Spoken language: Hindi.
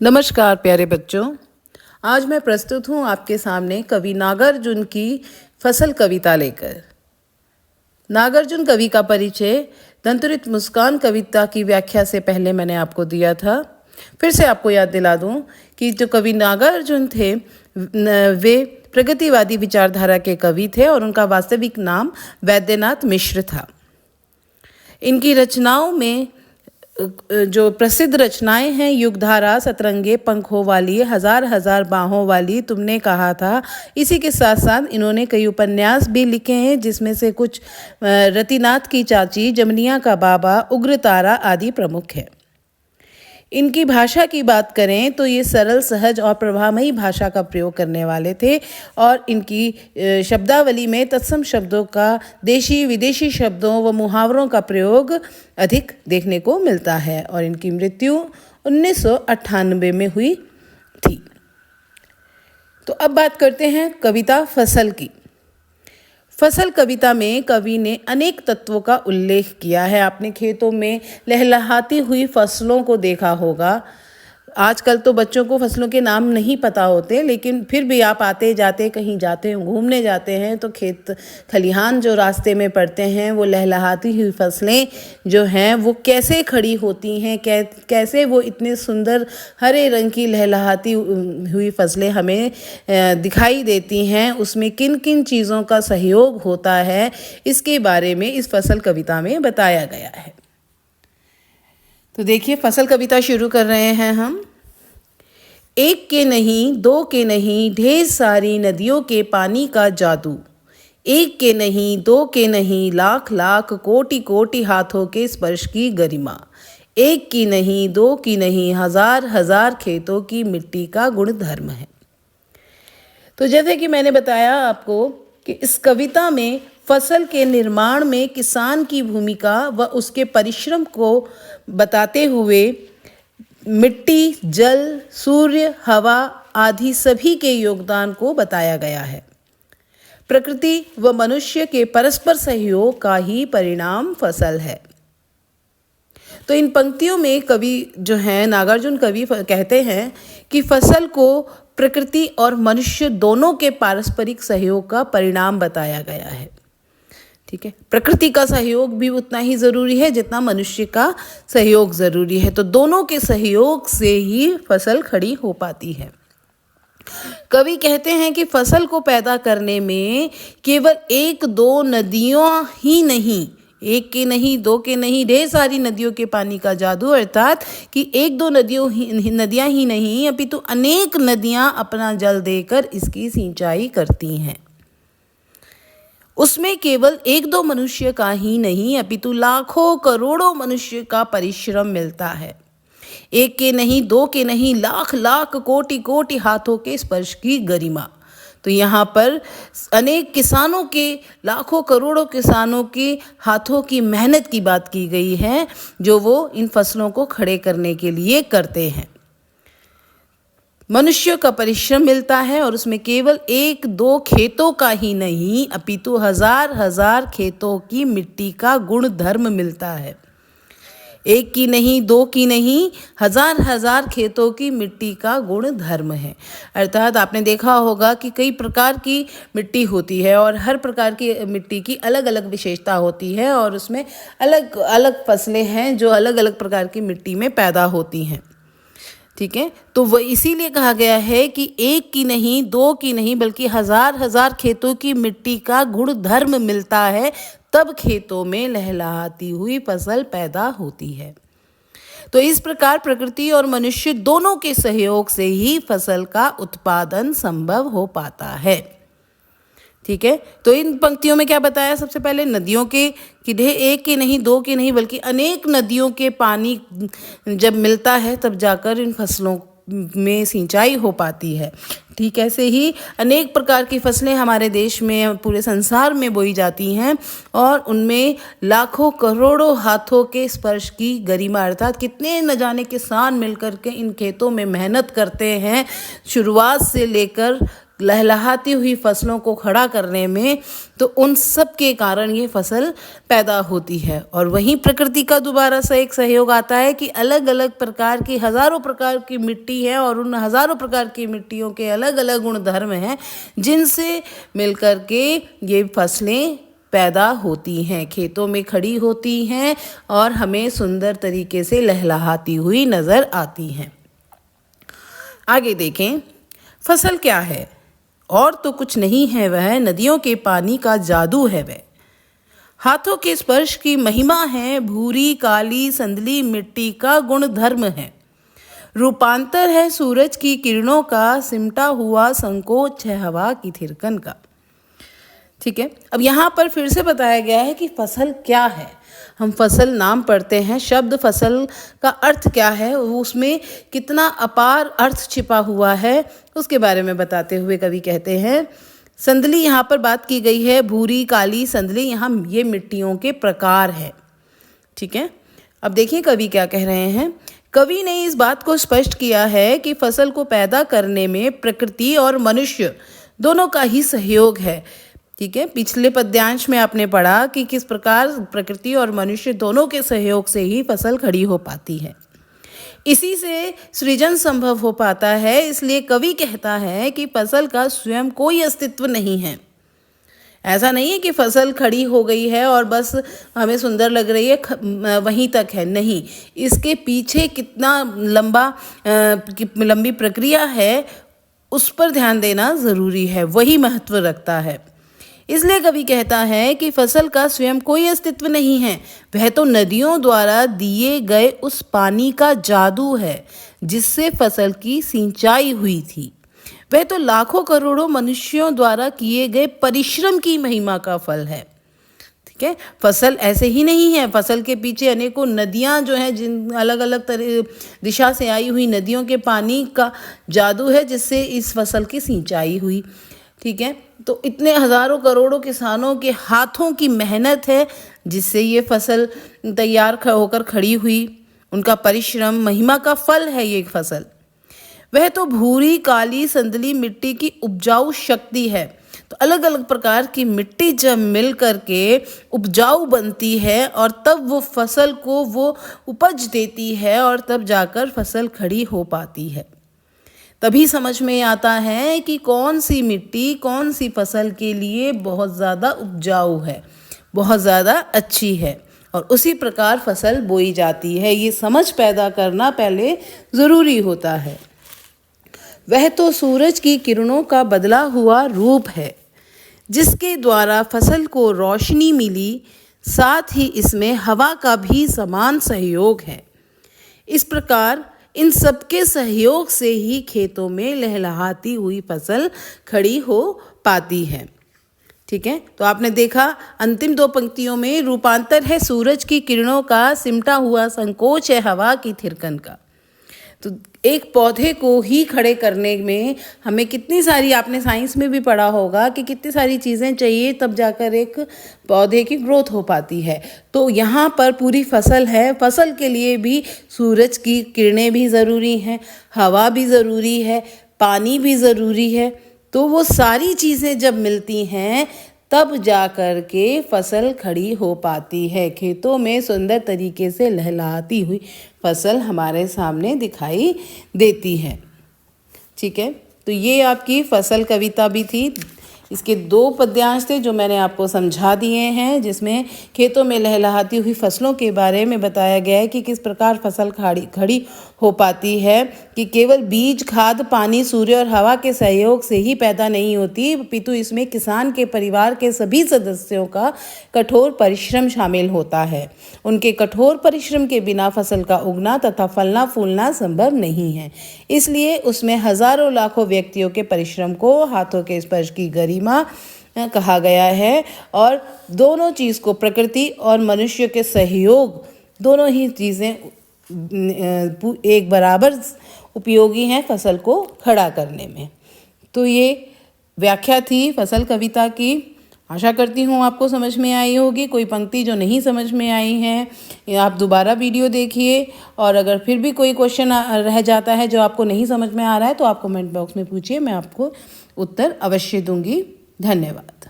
नमस्कार प्यारे बच्चों। आज मैं प्रस्तुत हूँ आपके सामने कवि नागार्जुन की फसल कविता लेकर। नागार्जुन कवि का परिचय दंतुरित मुस्कान कविता की व्याख्या से पहले मैंने आपको दिया था। फिर से आपको याद दिला दूं कि जो कवि नागार्जुन थे वे प्रगतिवादी विचारधारा के कवि थे और उनका वास्तविक नाम वैद्यनाथ मिश्र था। इनकी रचनाओं में जो प्रसिद्ध रचनाएं हैं युगधारा, सतरंगे पंखों वाली, हजार हजार बाहों वाली, तुमने कहा था। इसी के साथ साथ इन्होंने कई उपन्यास भी लिखे हैं जिसमें से कुछ रतिनाथ की चाची, जमनिया का बाबा, उग्रतारा आदि प्रमुख हैं। इनकी भाषा की बात करें तो ये सरल, सहज और प्रभामयी भाषा का प्रयोग करने वाले थे और इनकी शब्दावली में तत्सम शब्दों का, देशी विदेशी शब्दों व मुहावरों का प्रयोग अधिक देखने को मिलता है और इनकी मृत्यु 1998 में हुई थी। तो अब बात करते हैं कविता फसल की। फसल कविता में कवि ने अनेक तत्वों का उल्लेख किया है। आपने खेतों में लहलहाती हुई फसलों को देखा होगा। आजकल तो बच्चों को फसलों के नाम नहीं पता होते, लेकिन फिर भी आप आते जाते कहीं जाते हैं, घूमने जाते हैं तो खेत खलिहान जो रास्ते में पड़ते हैं वो लहलहाती हुई फसलें जो हैं वो कैसे खड़ी होती हैं, कैसे वो इतने सुंदर हरे रंग की लहलहाती हुई फसलें हमें दिखाई देती हैं, उसमें किन किन चीज़ों का सहयोग होता है, इसके बारे में इस फसल कविता में बताया गया है। तो देखिए, फसल कविता शुरू कर रहे हैं हम। एक के नहीं, दो के नहीं, ढेर सारी नदियों के पानी का जादू। एक के नहीं, दो के नहीं, लाख लाख कोटि कोटि हाथों के स्पर्श की गरिमा। एक की नहीं, दो की नहीं, हजार हजार खेतों की मिट्टी का गुणधर्म है। तो जैसे कि मैंने बताया आपको कि इस कविता में फसल के निर्माण में किसान की भूमिका व उसके परिश्रम को बताते हुए मिट्टी, जल, सूर्य, हवा आदि सभी के योगदान को बताया गया है। प्रकृति व मनुष्य के परस्पर सहयोग का ही परिणाम फसल है। तो इन पंक्तियों में कवि जो हैं, नागार्जुन कवि कहते हैं कि फसल को प्रकृति और मनुष्य दोनों के पारस्परिक सहयोग का परिणाम बताया गया है। ठीक है, प्रकृति का सहयोग भी उतना ही ज़रूरी है जितना मनुष्य का सहयोग ज़रूरी है। तो दोनों के सहयोग से ही फसल खड़ी हो पाती है। कवि कहते हैं कि फसल को पैदा करने में केवल एक दो नदियों ही नहीं, एक के नहीं, दो के नहीं, ढेर सारी नदियों के पानी का जादू, अर्थात कि एक दो नदियां ही नहीं अपितु अनेक नदियां अपना जल देकर इसकी सिंचाई करती हैं। उसमें केवल एक दो मनुष्य का ही नहीं अपितु लाखों करोड़ों मनुष्य का परिश्रम मिलता है। एक के नहीं, दो के नहीं, लाख लाख कोटि कोटि हाथों के स्पर्श की गरिमा। तो यहाँ पर अनेक किसानों के, लाखों करोड़ों किसानों के हाथों की मेहनत की बात की गई है जो वो इन फसलों को खड़े करने के लिए करते हैं। मनुष्य का परिश्रम मिलता है और उसमें केवल एक दो खेतों का ही नहीं अपितु हजार हजार खेतों की मिट्टी का गुण धर्म मिलता है। एक की नहीं, दो की नहीं, हजार हजार खेतों की मिट्टी का गुण धर्म है। अर्थात आपने देखा होगा कि कई प्रकार की मिट्टी होती है और हर प्रकार की मिट्टी की अलग अलग विशेषता होती है और उसमें अलग अलग फसलें हैं जो अलग अलग प्रकार की मिट्टी में पैदा होती हैं। ठीक है, तो वह इसीलिए कहा गया है कि एक की नहीं, दो की नहीं, बल्कि हजार हजार खेतों की मिट्टी का गुण धर्म मिलता है, तब खेतों में लहलहाती हुई फसल पैदा होती है। तो इस प्रकार प्रकृति और मनुष्य दोनों के सहयोग से ही फसल का उत्पादन संभव हो पाता है। ठीक है, तो इन पंक्तियों में क्या बताया? सबसे पहले नदियों के कि एक के नहीं, दो के नहीं, बल्कि अनेक नदियों के पानी जब मिलता है तब जाकर इन फसलों में सिंचाई हो पाती है। ठीक ऐसे ही अनेक प्रकार की फसलें हमारे देश में, पूरे संसार में बोई जाती हैं और उनमें लाखों करोड़ों हाथों के स्पर्श की गरिमा, अर्थात कितने न जाने किसान मिलकर के इन खेतों में मेहनत करते हैं, शुरुआत से लेकर लहलहाती हुई फसलों को खड़ा करने में, तो उन सब के कारण ये फसल पैदा होती है। और वहीं प्रकृति का दोबारा से एक सहयोग आता है कि अलग अलग प्रकार की हज़ारों प्रकार की मिट्टी है और उन हज़ारों प्रकार की मिट्टियों के अलग अलग गुण धर्म हैं, जिनसे मिलकर के ये फसलें पैदा होती हैं, खेतों में खड़ी होती हैं और हमें सुंदर तरीके से लहलहाती हुई नज़र आती हैं। आगे देखें, फसल क्या है? और तो कुछ नहीं है वह, नदियों के पानी का जादू है वह। हाथों के स्पर्श की महिमा है, भूरी काली संदली मिट्टी का गुण धर्म है। रूपांतर है सूरज की किरणों का, सिमटा हुआ संकोच है हवा की थिरकन का। ठीक है, अब यहाँ पर फिर से बताया गया है कि फसल क्या है। हम फसल नाम पढ़ते हैं, शब्द फसल का अर्थ क्या है, उसमें कितना अपार अर्थ छिपा हुआ है, उसके बारे में बताते हुए कवि कहते हैं, संदली यहाँ पर बात की गई है, भूरी काली संदली, यहाँ ये मिट्टियों के प्रकार है। ठीक है, अब देखिए कवि क्या कह रहे हैं। कवि ने इस बात को स्पष्ट किया है कि फसल को पैदा करने में प्रकृति और मनुष्य दोनों का ही सहयोग है। ठीक है, पिछले पद्यांश में आपने पढ़ा कि किस प्रकार प्रकृति और मनुष्य दोनों के सहयोग से ही फसल खड़ी हो पाती है, इसी से सृजन संभव हो पाता है। इसलिए कवि कहता है कि फसल का स्वयं कोई अस्तित्व नहीं है। ऐसा नहीं है कि फसल खड़ी हो गई है और बस हमें सुंदर लग रही है, वहीं तक है, नहीं, इसके पीछे कितना लंबी प्रक्रिया है, उस पर ध्यान देना ज़रूरी है, वही महत्व रखता है। इसलिए कवि कहता है कि फसल का स्वयं कोई अस्तित्व नहीं है, वह तो नदियों द्वारा दिए गए उस पानी का जादू है जिससे फसल की सिंचाई हुई थी। वह तो लाखों करोड़ों मनुष्यों द्वारा किए गए परिश्रम की महिमा का फल है। ठीक है, फसल ऐसे ही नहीं है, फसल के पीछे अनेकों नदियां जो हैं, जिन अलग अलग दिशा से आई हुई नदियों के पानी का जादू है जिससे इस फसल की सिंचाई हुई। ठीक है, तो इतने हजारों करोड़ों किसानों के हाथों की मेहनत है जिससे ये फसल तैयार होकर खड़ी हुई, उनका परिश्रम, महिमा का फल है ये फसल। वह तो भूरी काली संदली मिट्टी की उपजाऊ शक्ति है। तो अलग अलग प्रकार की मिट्टी जब मिल करके उपजाऊ बनती है और तब वो फसल को वो उपज देती है और तब जाकर फसल खड़ी हो पाती है। तभी समझ में आता है कि कौन सी मिट्टी कौन सी फसल के लिए बहुत ज़्यादा उपजाऊ है, बहुत ज़्यादा अच्छी है, और उसी प्रकार फसल बोई जाती है। ये समझ पैदा करना पहले ज़रूरी होता है। वह तो सूरज की किरणों का बदला हुआ रूप है जिसके द्वारा फसल को रोशनी मिली, साथ ही इसमें हवा का भी समान सहयोग है। इस प्रकार इन सबके सहयोग से ही खेतों में लहलहाती हुई फसल खड़ी हो पाती है। ठीक है, तो आपने देखा अंतिम दो पंक्तियों में रूपांतर है सूरज की किरणों का, सिमटा हुआ संकोच है हवा की थिरकन का। तो एक पौधे को ही खड़े करने में हमें कितनी सारी, आपने साइंस में भी पढ़ा होगा कि कितनी सारी चीज़ें चाहिए तब जाकर एक पौधे की ग्रोथ हो पाती है। तो यहाँ पर पूरी फसल है, फसल के लिए भी सूरज की किरणें भी ज़रूरी हैं, हवा भी ज़रूरी है, पानी भी ज़रूरी है। तो वो सारी चीज़ें जब मिलती हैं तब जा कर के फसल खड़ी हो पाती है। खेतों में सुंदर तरीके से लहलहाती हुई फसल हमारे सामने दिखाई देती है। ठीक है, तो ये आपकी फसल कविता भी थी। इसके दो पद्यांश थे जो मैंने आपको समझा दिए हैं, जिसमें खेतों में लहलहाती हुई फसलों के बारे में बताया गया है कि किस प्रकार फसल खड़ी हो पाती है, कि केवल बीज, खाद, पानी, सूर्य और हवा के सहयोग से ही पैदा नहीं होती, अपितु इसमें किसान के परिवार के सभी सदस्यों का कठोर परिश्रम शामिल होता है। उनके कठोर परिश्रम के बिना फसल का उगना तथा फलना फूलना संभव नहीं है। इसलिए उसमें हजारों लाखों व्यक्तियों के परिश्रम को हाथों के स्पर्श की गरिमा कहा गया है। और दोनों चीज़ को, प्रकृति और मनुष्य के सहयोग, दोनों ही चीज़ें एक बराबर उपयोगी हैं फसल को खड़ा करने में। तो ये व्याख्या थी फसल कविता की। आशा करती हूँ आपको समझ में आई होगी। कोई पंक्ति जो नहीं समझ में आई है आप दोबारा वीडियो देखिए, और अगर फिर भी कोई क्वेश्चन रह जाता है जो आपको नहीं समझ में आ रहा है तो आप कमेंट बॉक्स में पूछिए, मैं आपको उत्तर अवश्य दूंगी। धन्यवाद।